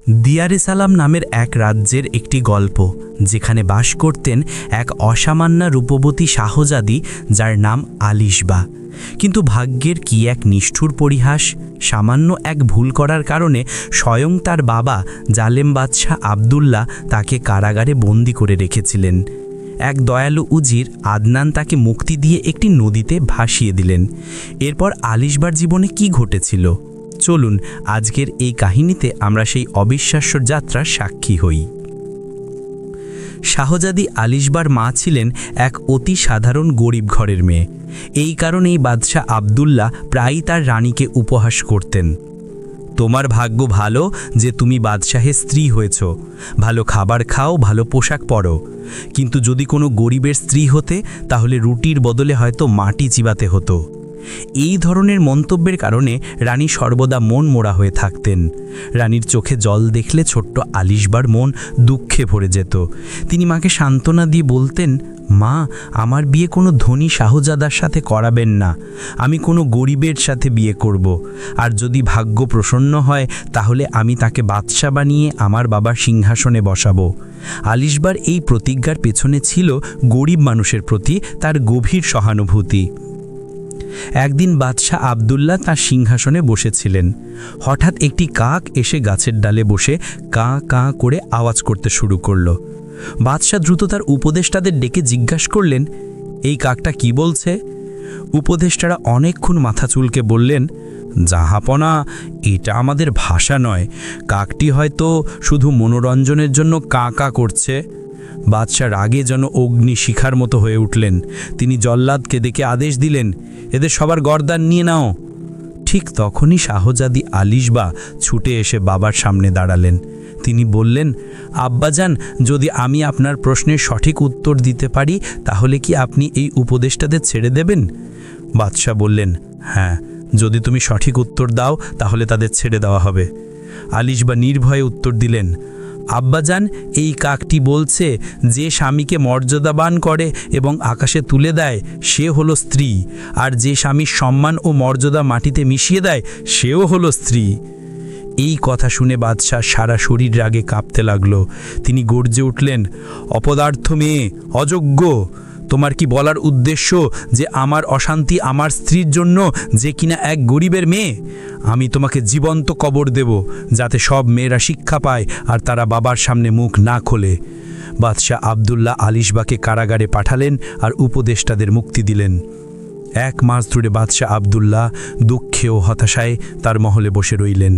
দিয়ারে সালাম নামের এক রাজ্যের একটি গল্প, যেখানে বাস করতেন এক অসামান্য রূপবতী শাহজাদি যার নাম আলিশবা। কিন্তু ভাগ্যের কি এক নিষ্ঠুর পরিহাস! সামান্য এক ভুল করার কারণে স্বয়ং তার বাবা জালেম বাদশাহ আবদুল্লাহ তাকে কারাগারে বন্দি করে রেখেছিলেন। এক দয়ালু উজির আদনান তাকে মুক্তি দিয়ে একটি নদীতে ভাসিয়ে দিলেন। এরপর আলিশবার জীবনে কি ঘটেছিল, চলুন আজকের এই কাহিনীতে আমরা সেই অবিশ্বাস্য যাত্রার সাক্ষী হই। শাহজাদি আলিশবার মা ছিলেন এক অতি সাধারণ গরিব ঘরের মেয়ে। এই কারণেই বাদশাহ আবদুল্লাহ প্রায়ই তার রানীকে উপহাস করতেন। তোমার ভাগ্য ভালো যে তুমি বাদশাহের স্ত্রী হয়েছ, ভালো খাবার খাও, ভালো পোশাক পরো। কিন্তু যদি কোনো গরিবের স্ত্রী হতে, তাহলে রুটির বদলে হয়তো মাটি চিবাতে হতো। এই ধরনের মন্তব্যের কারণে রানী সর্বদা মন মোড়া হয়ে থাকতেন। রানীর চোখে জল দেখলে ছোট্ট আলিশবার মন দুঃখে ভরে যেত। তিনি মাকে সান্ত্বনা দিয়ে বলতেন, মা, আমার বিয়ে কোনো ধনী শাহজাদার সাথে করাবেন না, আমি কোনো গরিবের সাথে বিয়ে করব। আর যদি ভাগ্য প্রসন্ন হয়, তাহলে আমি তাকে বাদশা বানিয়ে আমার বাবার সিংহাসনে বসাবো। আলিশবার এই প্রতিজ্ঞার পেছনে ছিল গরিব মানুষের প্রতি তার গভীর সহানুভূতি। একদিন বাদশাহ আবদুল্লাহ তার সিংহাসনে বসেছিলেন। হঠাৎ একটি কাক এসে গাছের ডালে বসে কাঁ কাঁ করে আওয়াজ করতে শুরু করল। বাদশাহ দ্রুত তার উপদেষ্টাদের ডেকে জিজ্ঞাসা করলেন, এই কাকটা কি বলছে? উপদেষ্টারা অনেকক্ষণ মাথা চুলকে বললেন, জাহাপনা, এটা আমাদের ভাষা নয়, কাকটি হয়তো শুধু মনোরঞ্জনের জন্য কাঁ কাঁ করছে। বাদশাহ রাগে যেন অগ্নি শিখার মতো হয়ে উঠলেন। তিনি জল্লাদকে ডেকে আদেশ দিলেন, এদের সবার গর্দান নিয়ে নাও। ঠিক তখনই শাহজাদি আলিশবা ছুটে এসে বাবার সামনে দাঁড়ালেন। তিনি বললেন, আব্বাজান, যদি আমি আপনার প্রশ্নের সঠিক উত্তর দিতে পারি, তাহলে কি আপনি এই উপদেষ্টাদের ছেড়ে দেবেন? বাদশাহ বললেন, হ্যাঁ, যদি তুমি সঠিক উত্তর দাও তাহলে তাদের ছেড়ে দেওয়া হবে। আলিশবা নির্ভয়ে উত্তর দিলেন, আব্বাজান, এই কাকটি বলছে যে স্বামীকে মর্যাদাবান করে এবং আকাশে তুলে দেয় সে হলো স্ত্রী, আর যে স্বামীর সম্মান ও মর্যাদা মাটিতে মিশিয়ে দেয় সেও হলো স্ত্রী। এই কথা শুনে বাদশাহ সারা শরীর রাগে কাঁপতে লাগল। তিনি গর্জে উঠলেন, অপদার্থ মেয়ে, অযোগ্য! তোমার কি বলার উদ্দেশ্য যে আমার অশান্তি আমার স্ত্রীর জন্য, যে কিনা এক গরিবের মেয়ে? আমি তোমাকে জীবন্ত কবর দেব, যাতে সব মেয়েরা শিক্ষা পায় আর তারা বাবার সামনে মুখ না খোলে। বাদশাহ আবদুল্লাহ আলিশবাকে কারাগারে পাঠালেন আর উপদেষ্টাদের মুক্তি দিলেন। 1 মাস ধরে বাদশাহ আবদুল্লাহ দুঃখে ও হতাশায় তার মহলে বসে রইলেন।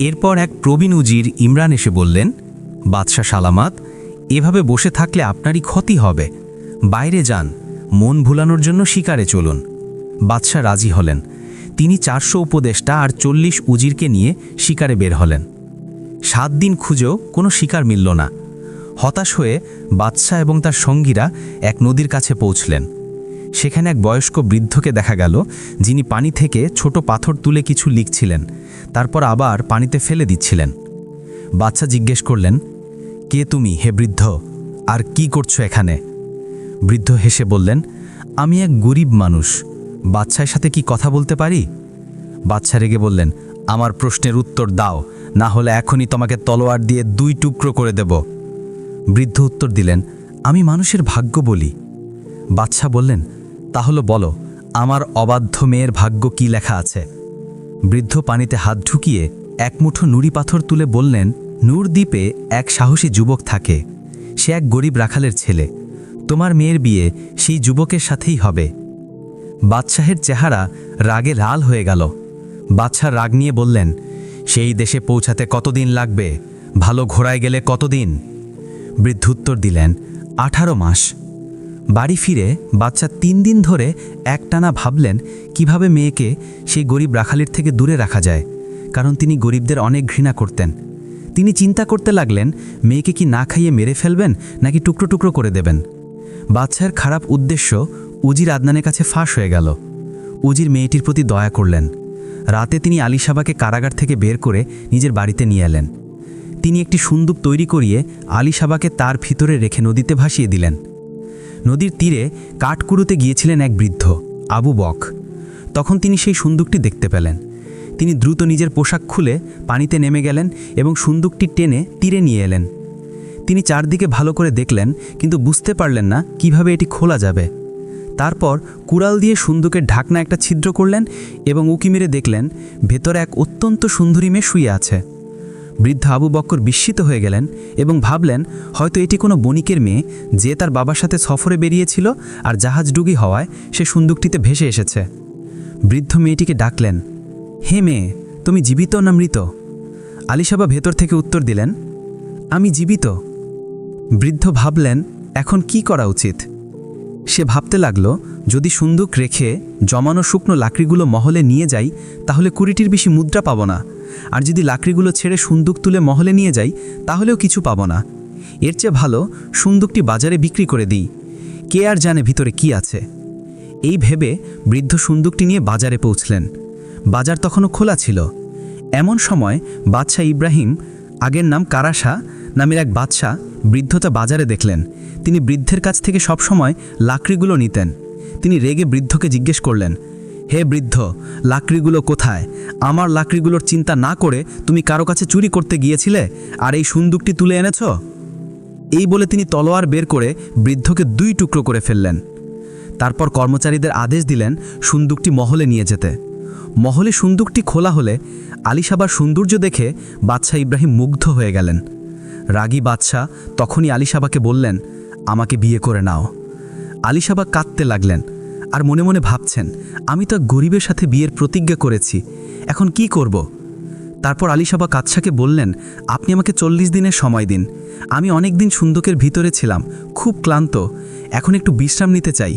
এরপর এক প্রবীণ উজির ইমরান এসে বললেন, বাদশাহ সালামাত, এভাবে বসে থাকলে আপনারই ক্ষতি হবে। বাইরে যান, মন ভুলানোর জন্য শিকারে চলুন। বাদশাহ রাজি হলেন। তিনি 400 উপদেষ্টা আর 40 উজিরকে নিয়ে শিকারে বের হলেন। 7 দিন খুঁজেও কোনো শিকার মিলল না। হতাশ হয়ে বাদশাহ এবং তার সঙ্গীরা এক নদীর কাছে পৌঁছলেন। সেখানে এক বয়স্ক বৃদ্ধকে দেখা গেল, যিনি পানি থেকে ছোট পাথর তুলে কিছু লিখছিলেন, তারপর আবার পানিতে ফেলে দিচ্ছিলেন। বাদশাহ জিজ্ঞেস করলেন, কে তুমি হে বৃদ্ধ, আর কি করছো এখানে? বৃদ্ধ হেসে বললেন, আমি এক গরিব মানুষ, বাদশাহের সাথে কি কথা বলতে পারি? বাদশাহ রেগে বললেন, আমার প্রশ্নের উত্তর দাও, না হলে এখনই তোমাকে তলোয়ার দিয়ে 2 টুকরো করে দেব। বৃদ্ধ উত্তর দিলেন, আমি মানুষের ভাগ্য বলি। বাদশাহ বললেন, তাহলে বলো, আমার অবাধ্য মেয়ের ভাগ্য কি লেখা আছে? বৃদ্ধ পানিতে হাত ঢুকিয়ে এক মুঠো নুড়ি পাথর তুলে বললেন, নূর দ্বীপে এক সাহসী যুবক থাকে, সে এক গরিব রাখালের ছেলে। তোমার মেয়ের বিয়ে সেই যুবকের সাথেই হবে। বাদশাহের চেহারা রাগে লাল হয়ে গেল। বাদশাহ রাগ নিয়ে বললেন, সেই দেশে পৌঁছাতে কতদিন লাগবে? ভালো ঘোড়ায় গেলে কতদিন? বৃদ্ধ উত্তর দিলেন, 18 মাস। বাড়ি ফিরে বাদশাহ 3 দিন ধরে একটানা ভাবলেন কিভাবে মেয়েকে সেই গরিব রাখালের থেকে দূরে রাখা যায়, কারণ তিনি গরিবদের অনেক ঘৃণা করতেন। তিনি চিন্তা করতে লাগলেন, মেয়েকে কি না খাইয়ে মেরে ফেলবেন নাকি টুকরো টুকরো করে দেবেন। বাদশাহের খারাপ উদ্দেশ্য উজির আদনানের কাছে ফাঁস হয়ে গেল। উজির মেয়েটির প্রতি দয়া করলেন। রাতে তিনি আলিশাবাকে কারাগার থেকে বের করে নিজের বাড়িতে নিয়ে এলেন। তিনি একটি সুন্দুক তৈরি করিয়ে আলিশাবাকে তার ভিতরে রেখে নদীতে ভাসিয়ে দিলেন। নদীর তীরে কাঠকুড়োতে গিয়েছিলেন এক বৃদ্ধ, আবু বক। তখন তিনি সেই সুন্দুকটি দেখতে পেলেন। তিনি দ্রুত নিজের পোশাক খুলে পানিতে নেমে গেলেন এবং সুন্দুকটি টেনে তীরে নিয়ে এলেন। তিনি চারদিকে ভালো করে দেখলেন, কিন্তু বুঝতে পারলেন না কিভাবে এটি খোলা যাবে। তারপর কুড়াল দিয়ে সুন্দুকের ঢাকনা একটা ছিদ্র করলেন এবং উঁকি মেরে দেখলেন ভেতরে এক অত্যন্ত সুন্দরী মেয়ে শুয়ে আছে। বৃদ্ধ আবু বক্কর বিস্মিত হয়ে গেলেন এবং ভাবলেন হয়তো এটি কোনো বণিকের মেয়ে, যে তার বাবার সাথে সফরে বেরিয়েছিল আর জাহাজডুবি হওয়ায় সে সুন্দুকটিতে ভেসে এসেছে। বৃদ্ধ মেয়েটিকে ডাকলেন, হে মেয়ে, তুমি জীবিত না মৃত? আলিশাবা ভেতর থেকে উত্তর দিলেন, আমি জীবিত। বৃদ্ধ ভাবলেন এখন কি করা উচিত। সে ভাবতে লাগলো, যদি সুন্দুক রেখে জমানো শুকনো লাকড়িগুলো মহলে নিয়ে যাই তাহলে 20টির বেশি মুদ্রা পাব না, আর যদি লাকড়িগুলো ছেড়ে সুন্দুক তুলে মহলে নিয়ে যাই তাহলেও কিছু পাব না। এর চেয়ে ভালো সুন্দুকটি বাজারে বিক্রি করে দিই, কে আর জানে ভিতরে কি আছে। এই ভেবে বৃদ্ধ সুন্দুকটি নিয়ে বাজারে পৌঁছলেন। বাজার তখনও খোলা ছিল। এমন সময় বাদশাহ ইব্রাহিম, আগের নাম কারাশা নামের এক বাদশাহ, বৃদ্ধতা বাজারে দেখলেন। তিনি বৃদ্ধের কাছ থেকে সবসময় লাকড়িগুলো নিতেন। তিনি রেগে বৃদ্ধকে জিজ্ঞেস করলেন, হে বৃদ্ধ, লাকড়িগুলো কোথায়? আমার লাকড়িগুলোর চিন্তা না করে তুমি কারো কাছে চুরি করতে গিয়েছিলে আর এই সুন্দুকটি তুলে এনেছ? এই বলে তিনি তলোয়ার বের করে বৃদ্ধকে 2 টুকরো করে ফেললেন। তারপর কর্মচারীদের আদেশ দিলেন সুন্দুকটি মহলে নিয়ে যেতে। মহলে সুন্দুকটি খোলা হলে আলিশাবার সৌন্দর্য দেখে বাদশাহ ইব্রাহিম মুগ্ধ হয়ে গেলেন। রাগী বাদশাহ তখনই আলিশাবাকে বললেন, আমাকে বিয়ে করে নাও। আলিশাবা কাঁদতে লাগলেন আর মনে মনে ভাবছেন, আমি তো গরিবের সাথে বিয়ের প্রতিজ্ঞা করেছি, এখন কি করব। তারপর আলিশাবা কাদশাকে বললেন, আপনি আমাকে 40 দিনের সময় দিন। আমি অনেক দিন সুন্দুকের ভিতরে ছিলাম, খুব ক্লান্ত, এখন একটু বিশ্রাম নিতে চাই,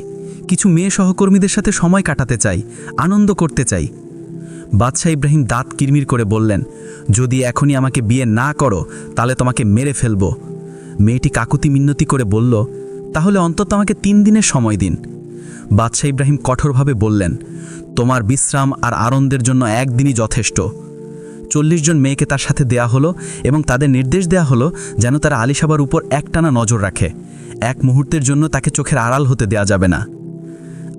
কিছু মেয়ে সহকর্মীদের সাথে সময় কাটাতে চাই, আনন্দ করতে চাই। বাদশাহ ইব্রাহিম দাঁত কিরমির করে বললেন, যদি এখনই আমাকে বিয়ে না করো তাহলে তোমাকে মেরে ফেলব। মেয়েটি কাকুতি মিনতি করে বলল, তাহলে অন্তত আমাকে 3 দিনের সময় দিন। বাদশাহ ইব্রাহিম কঠোরভাবে বললেন, তোমার বিশ্রাম আর আনন্দের জন্য 1 দিনই যথেষ্ট। 40 জন মেয়েকে তার সাথে দেয়া হলো এবং তাদের নির্দেশ দেয়া হলো যেন তারা আলিশাবার উপর একটানা নজর রাখে, 1 মুহূর্তের জন্য তাকে চোখের আড়াল হতে দেয়া যাবে না।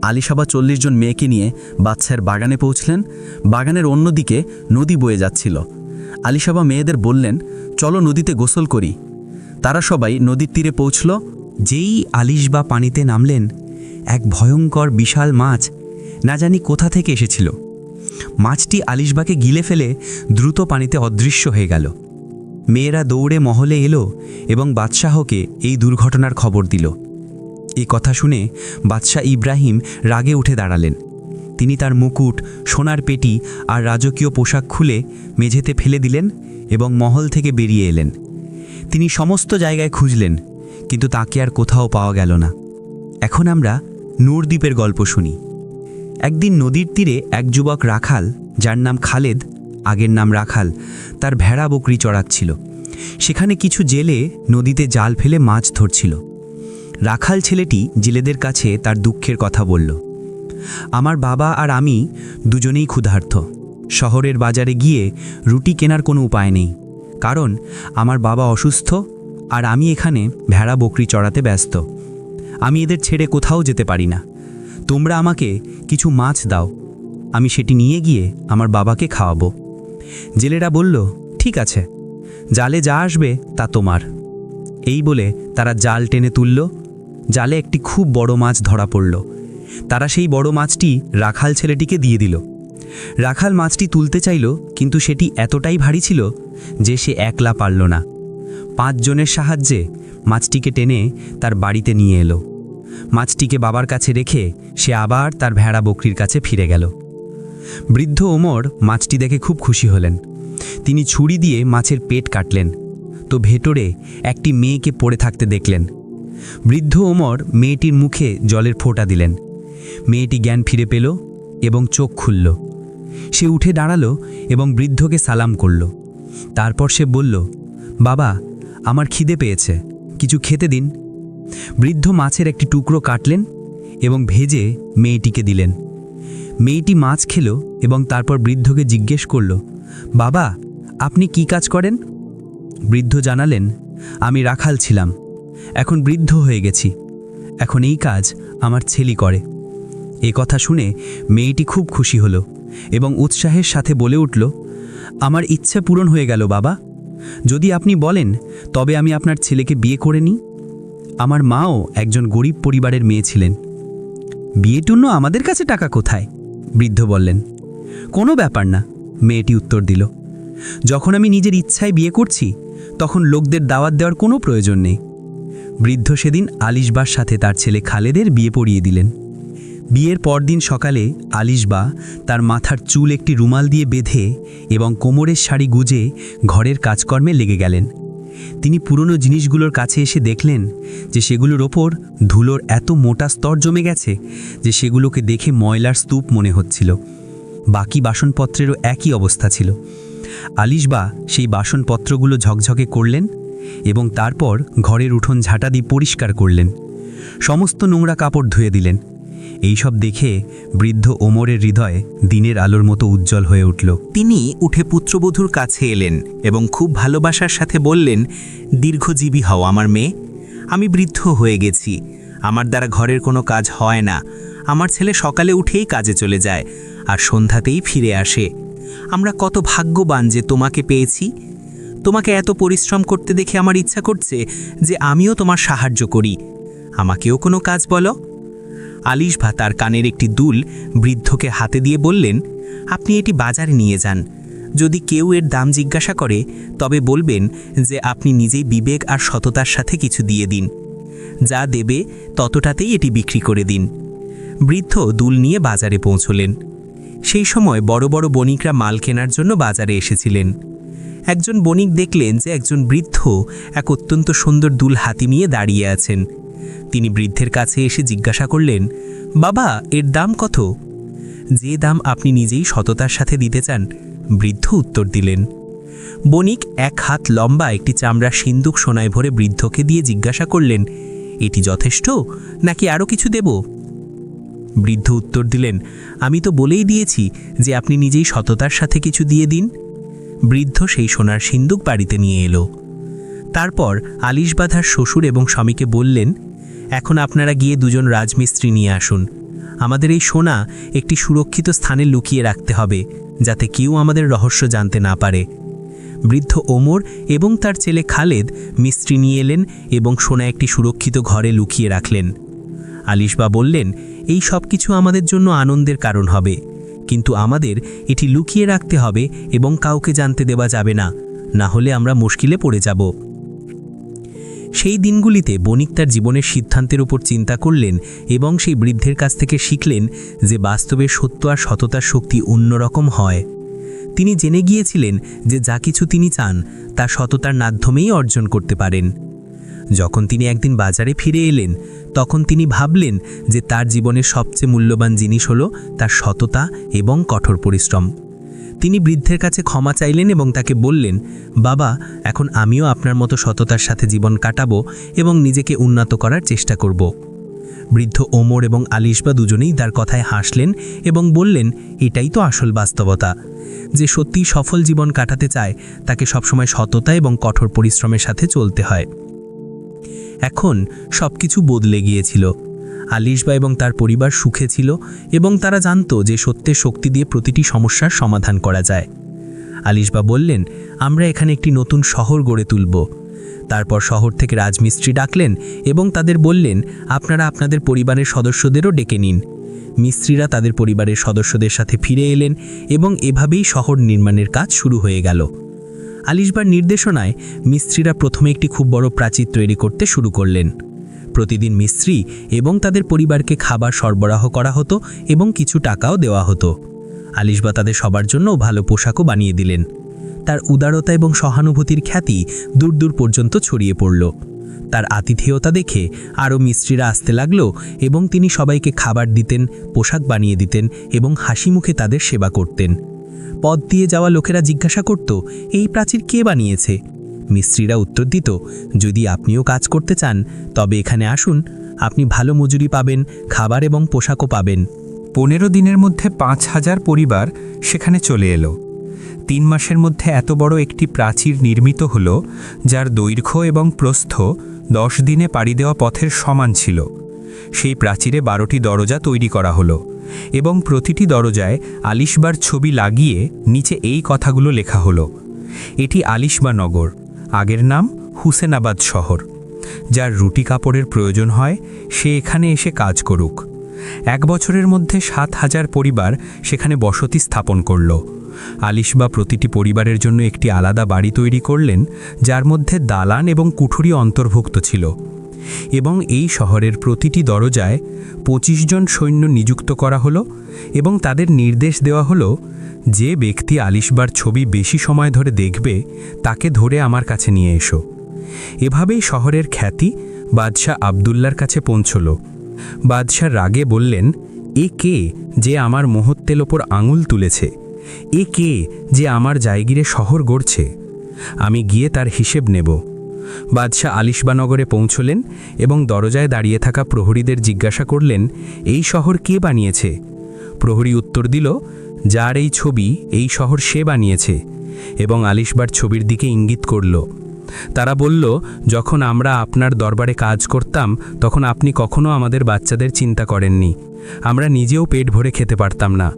আলিশাবা 40 জন মেয়েকে নিয়ে বাদশাহের বাগানে পৌঁছলেন। বাগানের অন্যদিকে নদী বয়ে যাচ্ছিল। আলিশাবা মেয়েদের বললেন, চলো নদীতে গোসল করি। তারা সবাই নদীর তীরে পৌঁছল। যেই আলিশবা পানিতে নামলেন, এক ভয়ঙ্কর বিশাল মাছ না জানি কোথা থেকে এসেছিল। মাছটি আলিশবাকে গিলে ফেলে দ্রুত পানিতে অদৃশ্য হয়ে গেল। মেয়েরা দৌড়ে মহলে এলো এবং বাদশাহকে এই দুর্ঘটনার খবর দিল। এই কথা শুনে বাদশাহ ইব্রাহিম রাগে উঠে দাঁড়ালেন। তিনি তার মুকুট, সোনার পেটি আর রাজকীয় পোশাক খুলে মেঝেতে ফেলে দিলেন এবং মহল থেকে বেরিয়ে এলেন। তিনি সমস্ত জায়গায় খুঁজলেন, কিন্তু তাকে আর কোথাও পাওয়া গেল না। এখন আমরা নূরদ্বীপের গল্প শুনি। একদিন নদীর তীরে এক যুবক রাখাল, যার নাম খালেদ, আগের নাম রাখাল, তার ভেড়া বকরি চড়াচ্ছিল। সেখানে কিছু জেলে নদীতে জাল ফেলে মাছ ধরছিল। রাখাল ছেলেটি জেলেদের কাছে তার দুঃখের কথা বলল, আমার বাবা আর আমি দুজনেই ক্ষুধার্ত। শহরের বাজারে গিয়ে রুটি কেনার কোনো উপায় নেই, কারণ আমার বাবা অসুস্থ আর আমি এখানে ভেড়া বকরি চড়াতে ব্যস্ত। আমি এদের ছেড়ে কোথাও যেতে পারি না। তোমরা আমাকে কিছু মাছ দাও, আমি সেটি নিয়ে গিয়ে আমার বাবাকে খাওয়াবো। জেলেরা বলল, ঠিক আছে, জালে যা আসবে তা তোমার। এই বলে তারা জাল টেনে তুলল। জালে একটি খুব বড় মাছ ধরা পড়ল। তারা সেই বড় মাছটি রাখাল ছেলেটিকে দিয়ে দিল। রাখাল মাছটি তুলতে চাইল, কিন্তু সেটি এতটাই ভারী ছিল যে সে একলা পারল না। 5 জনের সাহায্যে মাছটিকে টেনে তার বাড়িতে নিয়ে এলো। মাছটিকে বাবার কাছে রেখে সে আবার তার ভেড়া বকরির কাছে ফিরে গেল। বৃদ্ধ ওমর মাছটি দেখে খুব খুশি হলেন। তিনি ছুরি দিয়ে মাছের পেট কাটলেন, তো ভেতরে একটি মেয়েকে পড়ে থাকতে দেখলেন। বৃদ্ধ ওমর মেয়েটির মুখে জলের ফোঁটা দিলেন। মেয়েটি জ্ঞান ফিরে পেল এবং চোখ খুলল। সে উঠে দাঁড়ালো এবং বৃদ্ধকে সালাম করল। তারপর সে বলল, বাবা, আমার খিদে পেয়েছে, কিছু খেতে দিন। বৃদ্ধ মাছের একটি টুকরো কাটলেন এবং ভেজে মেয়েটিকে দিলেন। মেয়েটি মাছ খেল এবং তারপর বৃদ্ধকে জিজ্ঞেস করল, বাবা, আপনি কি কাজ করেন? বৃদ্ধ জানালেন, আমি রাখাল ছিলাম, এখন বৃদ্ধ হয়ে গেছি, এখন এই কাজ আমার ছেলে করে। এ কথা শুনে মেয়েটি খুব খুশি হলো এবং উৎসাহের সাথে বলে উঠল, আমার ইচ্ছা পূরণ হয়ে গেল বাবা। যদি আপনি বলেন তবে আমি আপনার ছেলেকে বিয়ে করে নিই। আমার মাও একজন গরিব পরিবারের মেয়ে ছিলেন। বিয়ের জন্য আমাদের কাছে টাকা কোথায়? বৃদ্ধ বললেন। কোনো ব্যাপার না, মেয়েটি উত্তর দিল। যখন আমি নিজের ইচ্ছায় বিয়ে করছি তখন লোকদের দাওয়াত দেওয়ার কোনো প্রয়োজন নেই। বৃদ্ধ সেদিন আলিশবার সাথে তার ছেলে খালেদের বিয়ে পড়িয়ে দিলেন। বিয়ের পরদিন সকালে আলিশবা তার মাথার চুল একটি রুমাল দিয়ে বেঁধে এবং কোমরের শাড়ি গুজে ঘরের কাজকর্মে লেগে গেলেন। তিনি পুরনো জিনিসগুলোর কাছে এসে দেখলেন যে সেগুলোর ওপর ধুলোর এত মোটা স্তর জমে গেছে যে সেগুলোকে দেখে ময়লার স্তূপ মনে হচ্ছিল। বাকি বাসনপত্রেরও একই অবস্থা ছিল। আলিশবা সেই বাসনপত্রগুলো ঝকঝকে করলেন এবং তারপর ঘরের উঠোন ঝাঁটা দিয়ে পরিষ্কার করলেন। সমস্ত নোংরা কাপড় ধুয়ে দিলেন। এইসব দেখে বৃদ্ধ ওমরের হৃদয় দিনের আলোর মতো উজ্জ্বল হয়ে উঠল। তিনি উঠে পুত্রবধূর কাছে এলেন এবং খুব ভালোবাসার সাথে বললেন, দীর্ঘজীবী হও আমার মেয়ে। আমি বৃদ্ধ হয়ে গেছি, আমার দ্বারা ঘরের কোনো কাজ হয় না। আমার ছেলে সকালে উঠেই কাজে চলে যায় আর সন্ধ্যাতেই ফিরে আসে। আমরা কত ভাগ্যবান যে তোমাকে পেয়েছি। তোমাকে এত পরিশ্রম করতে দেখে আমার ইচ্ছা করছে যে আমিও তোমার সাহায্য করি। আমাকেও কোনো কাজ বলো। আলিশবা তার কানের একটি দুল বৃদ্ধকে হাতে দিয়ে বললেন, আপনি এটি বাজারে নিয়ে যান। যদি কেউ এর দাম জিজ্ঞাসা করে তবে বলবেন যে আপনি নিজেই বিবেক আর সততার সাথে কিছু দিয়ে দিন। যা দেবে ততটাতেই এটি বিক্রি করে দিন। বৃদ্ধ দুল নিয়ে বাজারে পৌঁছলেন। সেই সময় বড় বড় বণিকরা মাল কেনার জন্য বাজারে এসেছিলেন। একজন বণিক দেখলেন যে একজন বৃদ্ধ এক অত্যন্ত সুন্দর দুল হাতি নিয়ে দাঁড়িয়ে আছেন। তিনি বৃদ্ধের কাছে এসে জিজ্ঞাসা করলেন, বাবা, এর দাম কত? যে দাম আপনি নিজেই সততার সাথে দিতে চান, বৃদ্ধ উত্তর দিলেন। বণিক এক হাত লম্বা একটি চামড়া সিন্দুক সোনায় ভরে বৃদ্ধকে দিয়ে জিজ্ঞাসা করলেন, এটি যথেষ্ট নাকি আরও কিছু দেব? বৃদ্ধ উত্তর দিলেন, আমি তো বলেই দিয়েছি যে আপনি নিজেই সততার সাথে কিছু দিয়ে দিন। বৃদ্ধ সেই সোনার সিন্দুক বাড়িতে নিয়ে এলো। তারপর আলিশবাধার শ্বশুর এবং স্বামীকে বললেন, এখন আপনারা গিয়ে দুজন রাজমিস্ত্রি নিয়ে আসুন। আমাদের এই সোনা একটি সুরক্ষিত স্থানে লুকিয়ে রাখতে হবে, যাতে কেউ আমাদের রহস্য জানতে না পারে। বৃদ্ধ ওমর এবং তার ছেলে খালেদ মিস্ত্রি নিয়ে এলেন এবং সোনা একটি সুরক্ষিত ঘরে লুকিয়ে রাখলেন। আলিশবা বললেন, এই সব কিছু আমাদের জন্য আনন্দের কারণ হবে, কিন্তু আমাদের এটি লুকিয়ে রাখতে হবে এবং কাউকে জানতে দেওয়া যাবে না, না হলে আমরা মুশকিলে পড়ে যাব। সেই দিনগুলিতে বণিক তার জীবনের সিদ্ধান্তের উপর চিন্তা করলেন এবং সেই বৃদ্ধের কাছ থেকে শিখলেন যে বাস্তবে সত্য আর সততার শক্তি অন্যরকম হয়। তিনি জেনে গিয়েছিলেন যে যা কিছু তিনি চান তা সততার মাধ্যমেই অর্জন করতে পারেন। যখন তিনি একদিন বাজারে ফিরে এলেন তখন তিনি ভাবলেন যে তার জীবনের সবচেয়ে মূল্যবান জিনিস হলো তার সততা এবং কঠোর পরিশ্রম। তিনি বৃদ্ধের কাছে ক্ষমা চাইলেন এবং তাকে বললেন, বাবা, এখন আমিও আপনার মতো সততার সাথে জীবন কাটাবো এবং নিজেকে উন্নত করার চেষ্টা করব। বৃদ্ধ ওমর এবং আলিশবা দুজনেই তার কথায় হাসলেন এবং বললেন, এটাই তো আসল বাস্তবতা। যে সত্যিই সফল জীবন কাটাতে চায় তাকে সবসময় সততা এবং কঠোর পরিশ্রমের সাথে চলতে হয়। এখন সবকিছু বদলে গিয়েছিল। আলিশবা এবং তার পরিবার সুখে ছিল এবং তারা জানত যে সত্যের শক্তি দিয়ে প্রতিটি সমস্যার সমাধান করা যায়। আলিশবা বললেন, আমরা এখানে একটি নতুন শহর গড়ে তুলব। তারপর শহর থেকে রাজমিস্ত্রি ডাকলেন এবং তাদের বললেন, আপনারা আপনাদের পরিবারের সদস্যদেরও ডেকে নিন। মিস্ত্রিরা তাদের পরিবারের সদস্যদের সাথে ফিরে এলেন এবং এভাবেই শহর নির্মাণের কাজ শুরু হয়ে গেল। আলিশবার নির্দেশনায় মিস্ত্রিরা প্রথমে একটি খুব বড় প্রাচীর তৈরি করতে শুরু করলেন। প্রতিদিন মিস্ত্রি এবং তাদের পরিবারকে খাবার সরবরাহ করা হতো এবং কিছু টাকাও দেওয়া হতো। আলিশবা তাদের সবার জন্য ভালো পোশাকও বানিয়ে দিলেন। তার উদারতা এবং সহানুভূতির খ্যাতি দূর দূর পর্যন্ত ছড়িয়ে পড়ল। তার আতিথেয়তা দেখে আরও মিস্ত্রিরা আসতে লাগলো এবং তিনি সবাইকে খাবার দিতেন, পোশাক বানিয়ে দিতেন এবং হাসি মুখে তাদের সেবা করতেন। পথ দিয়ে যাওয়া লোকেরা জিজ্ঞাসা করত, এই প্রাচীর কে বানিয়েছে? মিস্ত্রিরা উত্তর দিত, যদি আপনিও কাজ করতে চান তবে এখানে আসুন, আপনি ভালো মজুরি পাবেন, খাবার এবং পোশাকও পাবেন। 15 দিনের মধ্যে 5000 পরিবার সেখানে চলে এলো। 3 মাসের মধ্যে এত বড় একটি প্রাচীর নির্মিত হলো, যার দৈর্ঘ্য এবং প্রস্থ 10 দিনে পাড়ি দেওয়া পথের সমান ছিল। সেই প্রাচীরে 12টি দরজা তৈরি করা হলো, এবং প্রতিটি দরজায় আলিশবার ছবি লাগিয়ে নিচে এই কথাগুলো লেখা হলো: এটি আলিশবা নগর, আগের নাম হুসেনাবাদ শহর। যার রুটি কাপড়ের প্রয়োজন হয় সে এখানে এসে কাজ করুক। 1 বছরের মধ্যে 7,000 পরিবার সেখানে বসতি স্থাপন করল। আলিশবা প্রতিটি পরিবারের জন্য একটি আলাদা বাড়ি তৈরি করলেন, যার মধ্যে দালান এবং কুঠুরি অন্তর্ভুক্ত ছিল। এবং এই শহরের প্রতিটি দরজায় 25 জন সৈন্য নিযুক্ত করা হলো এবং তাদের নির্দেশ দেওয়া হলো, যে ব্যক্তি আলিশবার ছবি বেশি সময় ধরে দেখবে তাকে ধরে আমার কাছে নিয়ে এসো। এভাবেই শহরের খ্যাতি বাদশাহ আবদুল্লার কাছে পৌঁছল। বাদশাহ রাগে বললেন, এ কে যে আমার মহত্বের ওপর আঙুল তুলেছে? এ কে যে আমার জায়গিরে শহর গড়ছে? আমি গিয়ে তার হিসেব নেব। বাদশাহ আলিশবানগরে পৌঁছলেন এবং দরজায় দাঁড়িয়ে থাকা প্রহরীদের জিজ্ঞাসা করলেন, এই শহর কে বানিয়েছে? প্রহরী উত্তর দিল, যার এই ছবি এই শহর সে বানিয়েছে, এবং আলিশবার ছবির দিকে ইঙ্গিত করল। তারা বলল, যখন আমরা আপনার দরবারে কাজ করতাম তখন আপনি কখনো আমাদের বাচ্চাদের চিন্তা করেননি। আমরা নিজেও পেট ভরে খেতে পারতাম না,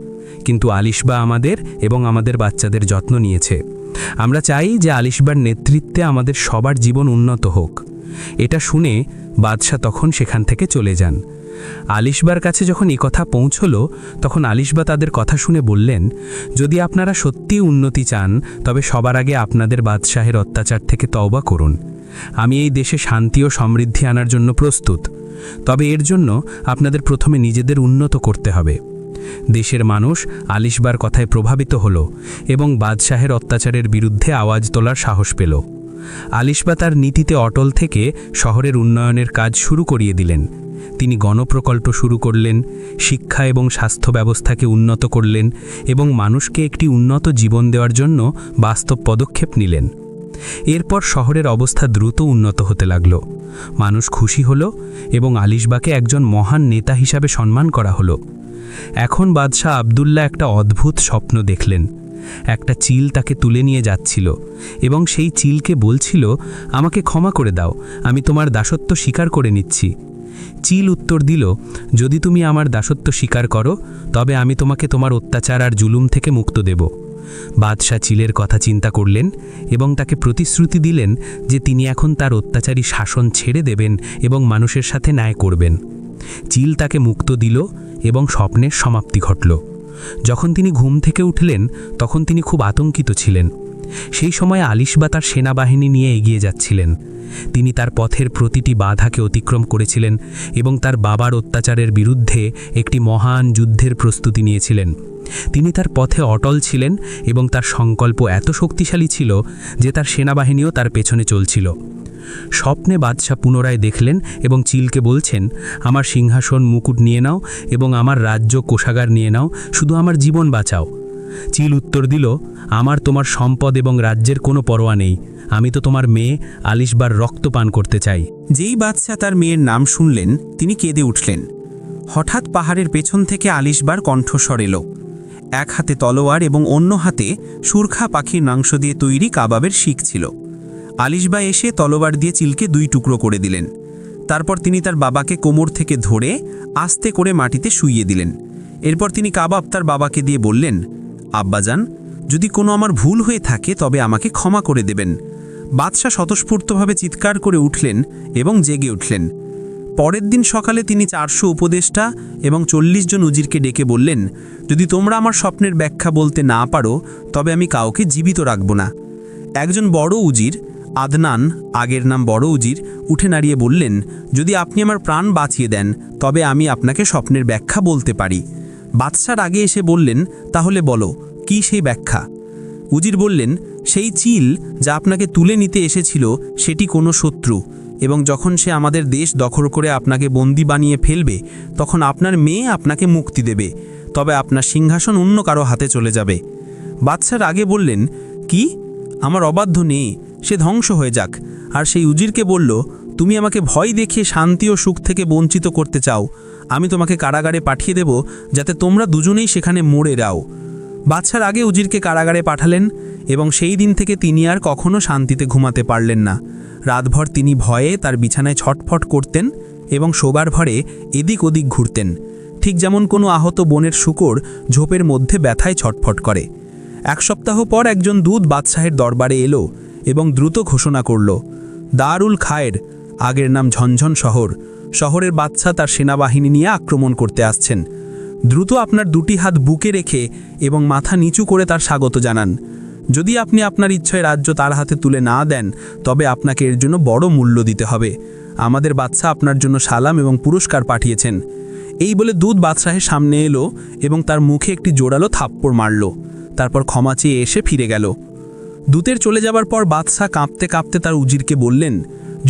কিন্তু আলিশবা আমাদের এবং আমাদের বাচ্চাদের যত্ন নিয়েছে। আমরা চাই যে আলিশবার নেতৃত্বে আমাদের সবার জীবন উন্নত হোক। এটা শুনে বাদশাহ তখন সেখান থেকে চলে যান। আলিশবার কাছে যখন এই কথা পৌঁছল তখন আলিশবা তাদের কথা শুনে বললেন, যদি আপনারা সত্যিই উন্নতি চান তবে সবার আগে আপনাদের বাদশাহের অত্যাচার থেকে তওবা করুন। আমি এই দেশে শান্তি ও সমৃদ্ধি আনার জন্য প্রস্তুত, তবে এর জন্য আপনাদের প্রথমে নিজেদের উন্নত করতে হবে। দেশের মানুষ আলিশবার কথায় প্রভাবিত হল এবং বাদশাহের অত্যাচারের বিরুদ্ধে আওয়াজ তোলার সাহস পেল। আলিশবা তার নীতিতে অটল থেকে শহরের উন্নয়নের কাজ শুরু করিয়ে দিলেন। তিনি গণপ্রকল্প শুরু করলেন, শিক্ষা এবং স্বাস্থ্য ব্যবস্থাকে উন্নত করলেন এবং মানুষকে একটি উন্নত জীবন দেওয়ার জন্য বাস্তব পদক্ষেপ নিলেন। এরপর শহরের অবস্থা দ্রুত উন্নত হতে লাগল। মানুষ খুশি হল এবং আলিশবাকে একজন মহান নেতা হিসাবে সম্মান করা হলো। এখন বাদশাহ আবদুল্লাহ একটা অদ্ভুত স্বপ্ন দেখলেন। একটা চিল তাকে তুলে নিয়ে যাচ্ছিল এবং সেই চিলকে বলছিল, আমাকে ক্ষমা করে দাও, আমি তোমার দাসত্ব স্বীকার করে নিচ্ছি। চিল উত্তর দিল, যদি তুমি আমার দাসত্ব স্বীকার করো তবে আমি তোমাকে তোমার অত্যাচার আর জুলুম থেকে মুক্ত দেব। বাদশাহ চিলের কথা চিন্তা করলেন এবং তাকে প্রতিশ্রুতি দিলেন যে তিনি এখন তার অত্যাচারী শাসন ছেড়ে দেবেন এবং মানুষের সাথে ন্যায় করবেন। চিল তাকে মুক্ত দিল এবং স্বপ্নের সমাপ্তি ঘটল। যখন তিনি ঘুম থেকে উঠলেন তখন তিনি খুব আতঙ্কিত ছিলেন। সেই সময় আলিশবা তার সেনাবাহিনী নিয়ে এগিয়ে যাচ্ছিলেন। তিনি তার পথের প্রতিটি বাধাকে অতিক্রম করেছিলেন এবং তার বাবার অত্যাচারের বিরুদ্ধে একটি মহান যুদ্ধের প্রস্তুতি নিয়েছিলেন। তিনি তার পথে অটল ছিলেন এবং তার সংকল্প এত শক্তিশালী ছিল যে তার সেনাবাহিনীও তার পেছনে চলছিল। স্বপ্নে বাদশাহ পুনরায় দেখলেন এবং চিলকে বলছেন, আমার সিংহাসন মুকুট নিয়ে নাও এবং আমার রাজ্য কোষাগার নিয়ে নাও, শুধু আমার জীবন বাঁচাও। চিল উত্তর দিল, আমার তোমার সম্পদ এবং রাজ্যের কোনো পরোয়া নেই, আমি তো তোমার মেয়ে আলিশবার রক্ত পান করতে চাই। যেই বাদশাহ তার মেয়ের নাম শুনলেন তিনি কেঁদে উঠলেন। হঠাৎ পাহাড়ের পেছন থেকে আলিশবার কণ্ঠস্বর এলো। এক হাতে তলোয়ার এবং অন্য হাতে সুরখা পাখির মাংস দিয়ে তৈরি কাবাবের শিক ছিল। আলিশবা এসে তলোয়ার দিয়ে চিলকে 2 টুকরো করে দিলেন। তারপর তিনি তার বাবাকে কোমর থেকে ধরে আস্তে করে মাটিতে শুইয়ে দিলেন। এরপর তিনি কাবাব তার বাবাকে দিয়ে বললেন, আব্বাজান, যদি কোনো আমার ভুল হয়ে থাকে তবে আমাকে ক্ষমা করে দেবেন। বাদশাহ স্বতঃস্ফূর্তভাবে চিৎকার করে উঠলেন এবং জেগে উঠলেন। পরের দিন সকালে তিনি 400 উপদেষ্টা এবং 40 জন উজিরকে ডেকে বললেন, যদি তোমরা আমার স্বপ্নের ব্যাখ্যা বলতে না পারো তবে আমি কাউকে জীবিত রাখব না। একজন বড় উজির, আদনান, আগের নাম বড় উজির, উঠে দাঁড়িয়ে বললেন, যদি আপনি আমার প্রাণ বাঁচিয়ে দেন তবে আমি আপনাকে স্বপ্নের ব্যাখ্যা বলতে পারি। বাদশার আগে এসে বললেন, তাহলে বলো, কি সেই ব্যাখ্যা? উজির বললেন, সেই চিল যা আপনাকে তুলে নিতে এসেছিল সেটি কোনো শত্রু, এবং যখন সে আমাদের দেশ দখল করে আপনাকে বন্দী বানিয়ে ফেলবে তখন আপনার মেয়ে আপনাকে মুক্তি দেবে, তবে আপনার সিংহাসন অন্য কারো হাতে চলে যাবে। বাদশার আগে বললেন, কি? আমার অবাধ্য নেই, সে ধ্বংস হয়ে যাক। আর সেই উজিরকে বলল, তুমি আমাকে ভয় দেখিয়ে শান্তি ও সুখ থেকে বঞ্চিত করতে চাও, আমি তোমাকে কারাগারে পাঠিয়ে দেব যাতে তোমরা দুজনেই সেখানে মরে যাও। বাদশার আগে উজিরকে কারাগারে পাঠালেন এবং সেই দিন থেকে তিনি আর কখনো শান্তিতে ঘুমাতে পারলেন না। রাতভর তিনি ভয়ে তার বিছানায় ছটফট করতেন এবং শোবার ঘরে এদিক ওদিক ঘুরতেন। ঠিক যেমন কোনো আহত বনের শূকর ঝোপের মধ্যে ব্যথায় ছটফট করে। 1 সপ্তাহ পর একজন দূত বাদশাহের দরবারে এলো এবং দ্রুত ঘোষণা করল, দারুল খায়ের, আগের নাম ঝনঝন শহর, শহরের বাদশা তার সেনাবাহিনী নিয়ে আক্রমণ করতে আসছেন। দ্রুত আপনার 2টি হাত বুকে রেখে এবং মাথা নিচু করে তার স্বাগত জানান। যদি আপনি আপনার ইচ্ছায় রাজ্য তার হাতে তুলে না দেন, তবে আপনাকে এর জন্য বড় মূল্য দিতে হবে। আমাদের বাদশা আপনার জন্য সালাম এবং পুরস্কার পাঠিয়েছেন। এই বলে দূত বাদশাহের সামনে এলো এবং তার মুখে একটি জোরালো থাপ্পড় মারল। তারপর ক্ষমা চেয়ে এসে ফিরে গেল। দূতের চলে যাবার পর বাদশাহ কাঁপতে কাঁপতে তার উজিরকে বললেন,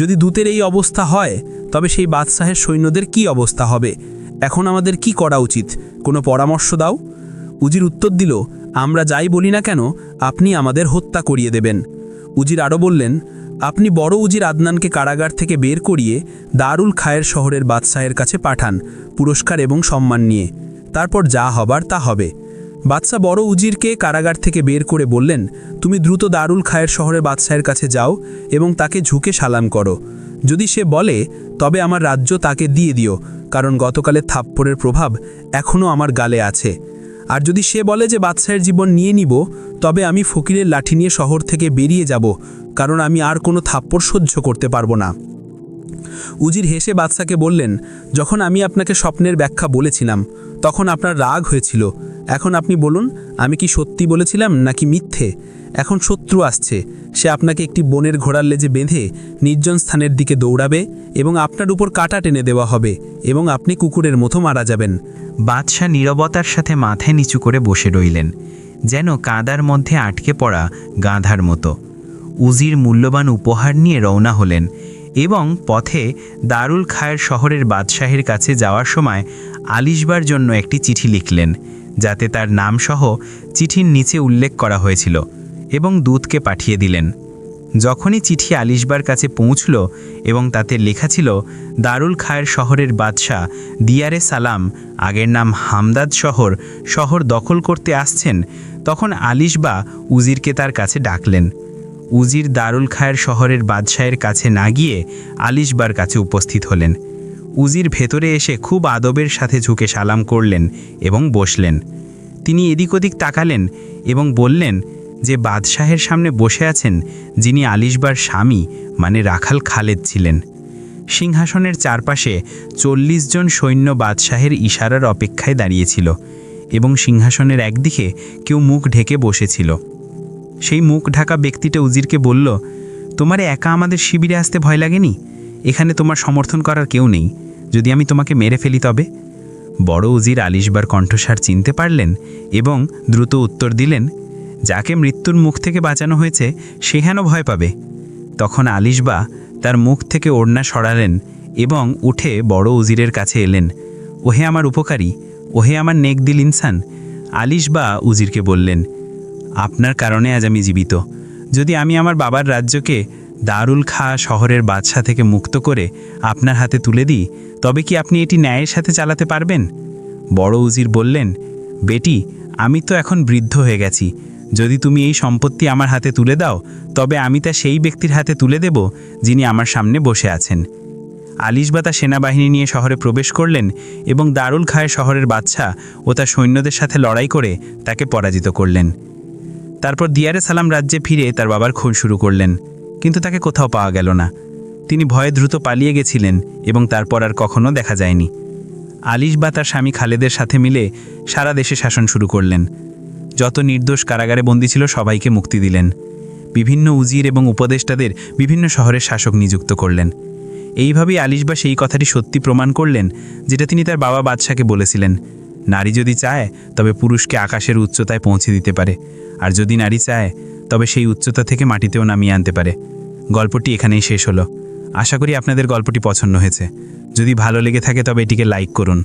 যদি দূতের এই অবস্থা হয়, তবে সেই বাদশাহের সৈন্যদের কি অবস্থা হবে? এখন আমাদের কি করা উচিত? কোনো পরামর্শ দাও। উজির উত্তর দিল, আমরা যাই বলি না কেন, আপনি আমাদের হত্যা করিয়ে দেবেন। উজির আরও বললেন, আপনি বড় উজির আদনানকে কারাগার থেকে বের করিয়ে দারুল খায়ের শহরের বাদশাহের কাছে পাঠান, পুরস্কার এবং সম্মান নিয়ে। তারপর যা হবার তা হবে। বাদশাহ বড় উজিরকে কারাগার থেকে বের করে বললেন, তুমি দ্রুত দারুল খায়ের শহরের বাদশাহের কাছে যাও এবং তাকে ঝুঁকে সালাম করো। যদি সে বলে, তবে আমার রাজ্য তাকে দিয়ে দিও, কারণ গতকালের থাপ্পড়ের প্রভাব এখনও আমার গালে আছে। আর যদি সে বলে যে বাদশাহের জীবন নিয়ে নিব, তবে আমি ফকিরের লাঠি নিয়ে শহর থেকে বেরিয়ে যাব, কারণ আমি আর কোনো থাপ্পড় সহ্য করতে পারবো না। উজির হেসে বাদশাকে বললেন, যখন আমি আপনাকে স্বপ্নের ব্যাখ্যা বলেছিলাম, তখন আপনার রাগ হয়েছিল। এখন আপনি বলুন, আমি কি সত্যি বলেছিলাম নাকি মিথ্যে? এখন শত্রু আসছে, সে আপনাকে একটি বনের ঘোড়ার লেজে বেঁধে নির্জন স্থানের দিকে দৌড়াবে এবং আপনার উপর কাঁটা টেনে দেওয়া হবে এবং আপনি কুকুরের মতো মারা যাবেন। বাদশাহ নীরবতার সাথে মাথায় নিচু করে বসে রইলেন, যেন কাঁদার মধ্যে আটকে পড়া গাধার মতো। উজির মূল্যবান উপহার নিয়ে রওনা হলেন এবং পথে দারুল খায়ের শহরের বাদশাহের কাছে যাওয়ার সময় আলিশবার জন্য একটি চিঠি লিখলেন, যাতে তার নামসহ চিঠির নিচে উল্লেখ করা হয়েছিল, এবং দূতকে পাঠিয়ে দিলেন। যখনই চিঠি আলিশবার কাছে পৌঁছল এবং তাতে লেখা ছিল, দারুল খায়ের শহরের বাদশাহ দিয়ারে সালাম, আগের নাম হামদাদ শহর দখল করতে আসছেন, তখন আলিশবা উজিরকে তার কাছে ডাকলেন। উজির দারুল খায়ের শহরের বাদশাহের কাছে না গিয়ে আলিশবার কাছে উপস্থিত হলেন। উজির ভেতরে এসে খুব আদবের সাথে ঝুঁকে সালাম করলেন এবং বসলেন। তিনি এদিক ওদিক তাকালেন এবং বললেন যে বাদশাহের সামনে বসে আছেন যিনি আলিশবার স্বামী মানে রাখাল খালেদ ছিলেন। সিংহাসনের চারপাশে 40 জন সৈন্য বাদশাহের ইশারার অপেক্ষায় দাঁড়িয়েছিল এবং সিংহাসনের একদিকে কেউ মুখ ঢেকে বসেছিল। সেই মুখ ঢাকা ব্যক্তিটা উজিরকে বলল, তোমার একা আমাদের শিবিরে আসতে ভয় লাগেনি? এখানে তোমার সমর্থন করার কেউ নেই। যদি আমি তোমাকে মেরে ফেলি তবে? বড় উজির আলিশবার কণ্ঠস্বর চিনতে পারলেন এবং দ্রুত উত্তর দিলেন, যাকে মৃত্যুর মুখ থেকে বাঁচানো হয়েছে সে হেন ভয় পাবে? তখন আলিশবা তার মুখ থেকে ওড়না সরালেন এবং উঠে বড় উজিরের কাছে এলেন। ওহে আমার উপকারী, ওহে আমার নেকদিল ইনসান। আলিশবা উজিরকে বললেন, আপনার কারণে আজ আমি জীবিত। যদি আমি আমার বাবার রাজ্যকে দারুল খা শহরের বাদশা থেকে মুক্ত করে আপনার হাতে তুলে দিই, তবে কি আপনি এটি ন্যায়ের সাথে চালাতে পারবেন? বড় উজির বললেন, বেটি, আমি তো এখন বৃদ্ধ হয়ে গেছি। যদি তুমি এই সম্পত্তি আমার হাতে তুলে দাও, তবে আমি তা সেই ব্যক্তির হাতে তুলে দেব যিনি আমার সামনে বসে আছেন। আলিশবা তার সেনাবাহিনী নিয়ে শহরে প্রবেশ করলেন এবং দারুল খায়ের শহরের বাদশা ও তার সৈন্যদের সাথে লড়াই করে তাকে পরাজিত করলেন। তারপর দিয়ারে সালাম রাজ্যে ফিরে তার বাবার খোঁজ শুরু করলেন, কিন্তু তাকে কোথাও পাওয়া গেল না। তিনি ভয়ে দ্রুত পালিয়ে গেছিলেন এবং তারপর আর কখনো দেখা যায়নি। আলিশবা তার স্বামী খালেদের সাথে মিলে সারা দেশে শাসন শুরু করলেন। যত নির্দোষ কারাগারে বন্দী ছিল সবাইকে মুক্তি দিলেন। বিভিন্ন উজির এবং উপদেষ্টাদের বিভিন্ন শহরের শাসক নিযুক্ত করলেন। এইভাবেই আলিশবা সেই কথাটি সত্যি প্রমাণ করলেন যেটা তিনি তার বাবা বাদশাকে বলেছিলেন, নারী যদি চায় তবে পুরুষকে আকাশের উচ্চতায় পৌঁছে দিতে পারে, আর যদি নারী চায় তবে সেই উচ্চতা থেকে মাটিতেও নামিয়ে আনতে পারে। গল্পটি এখানেই শেষ হলো। আশা করি আপনাদের গল্পটি পছন্দ হয়েছে। যদি ভালো লেগে থাকে তবে এটিকে লাইক করুন।